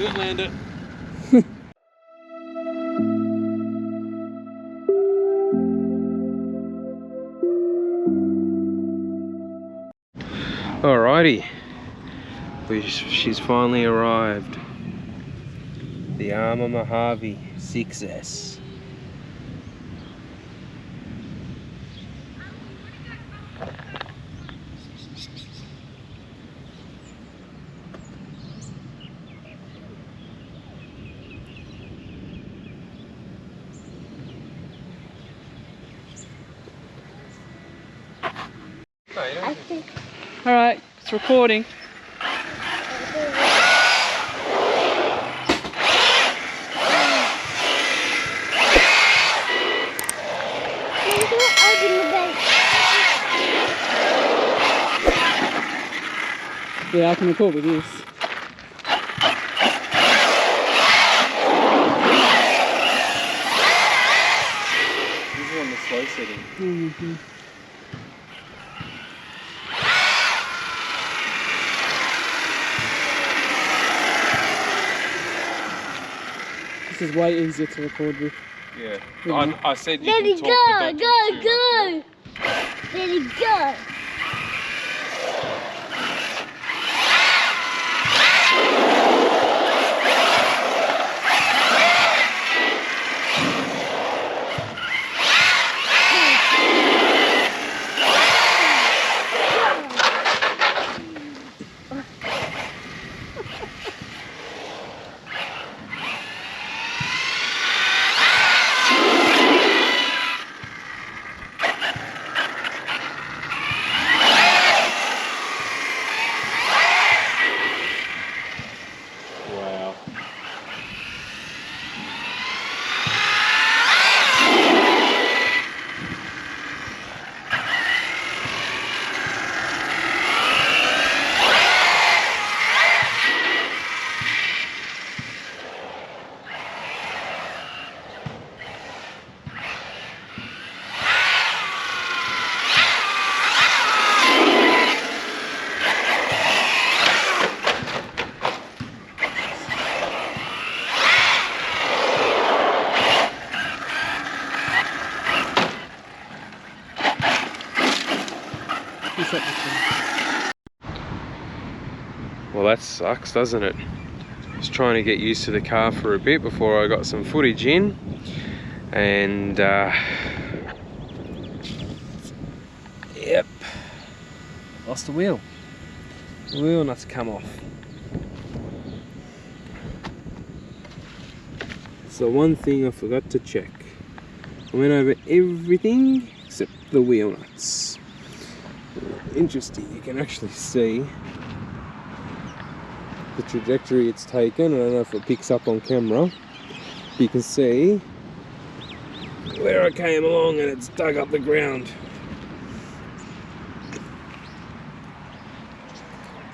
Good, Lander. Alrighty, she's finally arrived. The Arrma Mojave 6S. Alright, it's recording. Yeah, I can record with this. This is on the slow setting. Mm-hmm. This is way easier to record with. Yeah. Mm-hmm. I said you Let can it talk, go, but don't go, talk too go. much, Let it go. Wow. Well, that sucks, doesn't it? I was trying to get used to the car for a bit before I got some footage in, and yep, lost the wheel. The wheel nuts come off. So one thing I forgot to check. I went over everything except the wheel nuts. Interesting, you can actually see the trajectory it's taken. I don't know if it picks up on camera. You can see where I came along and it's dug up the ground.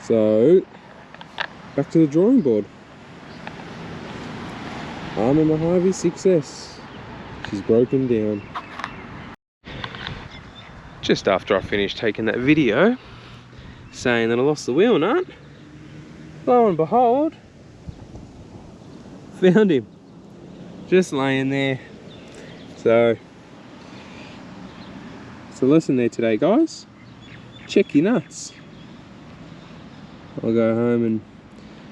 So, back to the drawing board. Arrma Mojave 6S. She's broken down. Just after I finished taking that video, saying that I lost the wheel nut, lo and behold, found him. Just laying there. So, it's a lesson there today, guys. Check your nuts. I'll go home and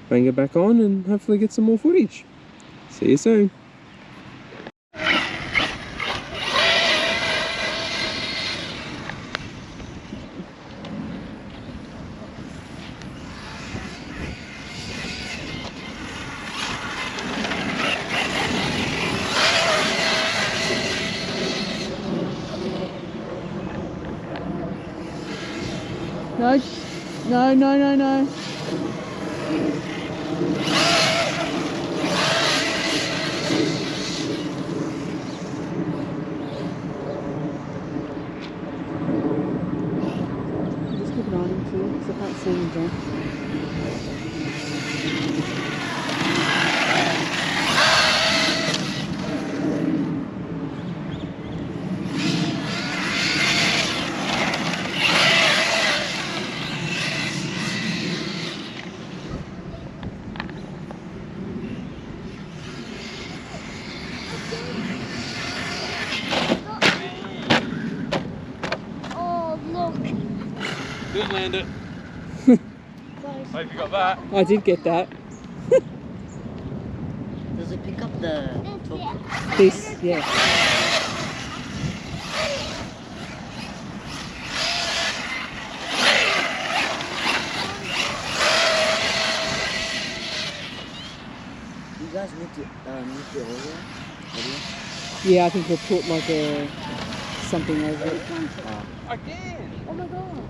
bang it back on and hopefully get some more footage. See you soon. No, no. Just keep an eye on him too, because I can't see him, John. Didn't land it. Hope you got that. I did get that. Does it pick up the top? This, yeah. You guys need to oil? Yeah, I think we'll put like a something over it. Again. Oh my god.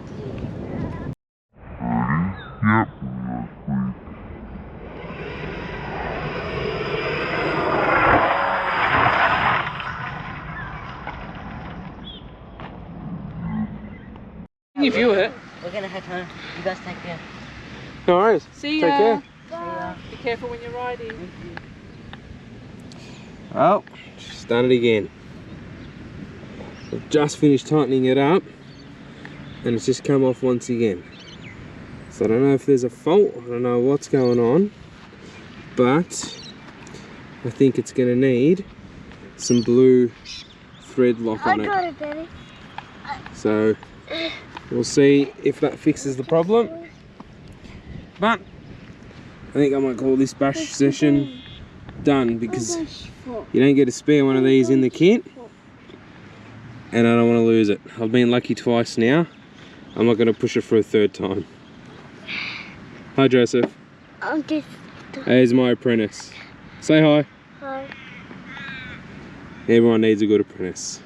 Can you view it? We're gonna head home. You guys take care. No worries. See Take ya. care. See ya. Be careful when you're riding. Well, she's done it again. I've just finished tightening it up and it's just come off once again. So I don't know if there's a fault, I don't know what's going on, but I think it's going to need some blue thread lock on it. got it, Daddy. So we'll see if that fixes the problem. But I think I might call this bash session done because you don't get a spare one of these in the kit and I don't want to lose it. I've been lucky twice now. I'm not going to push it for a third time. Hi Joseph. I'm just... There's my apprentice. Say hi. Hi. Everyone needs a good apprentice.